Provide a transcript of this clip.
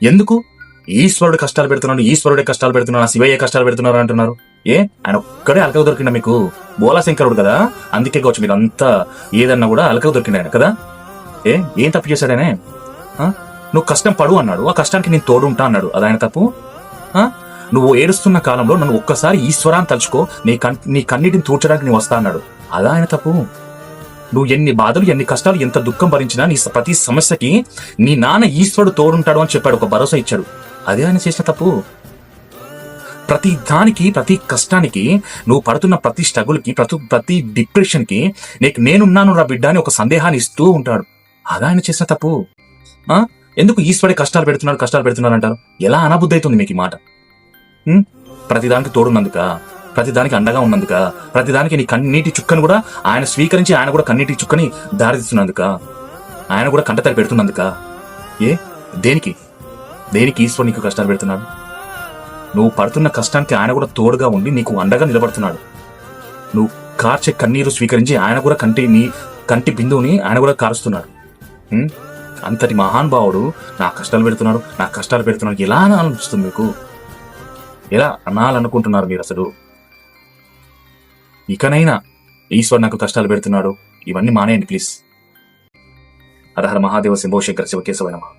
ఎందుకు ఈశ్వరుడు కష్టాలు పెడుతున్నాడు, ఈశ్వరుడే కష్టాలు పెడుతున్నాడు, శివయ్య కష్టాలు పెడుతున్నారు అంటున్నారు? ఆయన ఒక్కడే అలకగా దొరికిందా మీకు? బోలాశంకరుడు కదా, అందుకే కావచ్చు మీరు అంతా ఏదన్నా కూడా అలకగా దొరికింది ఆయన కదా. ఏం తప్పు చేశాడనే? నువ్వు కష్టం పడు అన్నాడు, ఆ కష్టానికి నేను తోడు ఉంటా అన్నాడు, అది ఆయన తప్పు? నువ్వు ఏడుస్తున్న కాలంలో నన్ను ఒక్కసారి ఈశ్వరాన్ని తలుచుకో, నీ కన్నీటిని తూర్చడానికి నేను వస్తా అన్నాడు, అదా ఆయన తప్పు? నువ్వు ఎన్ని బాధలు, ఎన్ని కష్టాలు, ఎంత దుఃఖం భరించినా నీ ప్రతి సమస్యకి నీ నాన్న ఈశ్వరుడు తోడుంటాడు అని చెప్పాడు, ఒక భరోసా ఇచ్చాడు, అదే ఆయన చేసిన తప్పు. ప్రతి దానికి, ప్రతి కష్టానికి, నువ్వు పడుతున్న ప్రతి స్ట్రగుల్కి, ప్రతి డిప్రెషన్కి నేనున్నాను రా బిడ్డ అని ఒక సందేహాన్ని ఇస్తూ ఉంటాడు, అదా ఆయన చేసిన తప్పు. ఎందుకు ఈశ్వరుడే కష్టాలు పెడుతున్నాడు అంటారు? ఎలా అనబుద్ధి అవుతుంది మీకు ఈ మాట? ప్రతిదానికి తోడున్నందుక, ప్రతిదానికి అండగా ఉన్నందుక, ప్రతిదానికి నీ కన్నీటి చుక్కను కూడా ఆయన స్వీకరించి ఆయన కూడా కన్నీటి చుక్కని దారితీస్తున్నందుక, ఆయన కూడా కంటతడి పెడుతున్నందుక, దేనికి ఈశ్వరుడు నీకు కష్టాలు పెడుతున్నాడు? నువ్వు పడుతున్న కష్టానికి ఆయన కూడా తోడుగా ఉండి నీకు అండగా నిలబడుతున్నాడు. నువ్వు కార్చే కన్నీరు స్వీకరించి ఆయన కూడా కంటి బిందువుని ఆయన కూడా కారుస్తున్నాడు. అంతటి మహానుభావుడు నా కష్టాలు పెడుతున్నాడు ఎలా అనిపిస్తుంది మీకు? ఎలా అనాలనుకుంటున్నారు మీరు? అసలు ఇకనైనా ఈశ్వరు నాకు కష్టాలు పెడుతున్నాడు, ఇవన్నీ మానేయండి ప్లీజ్. హర హర మహాదేవ శంభో శంకర శివ కేశవ నమః.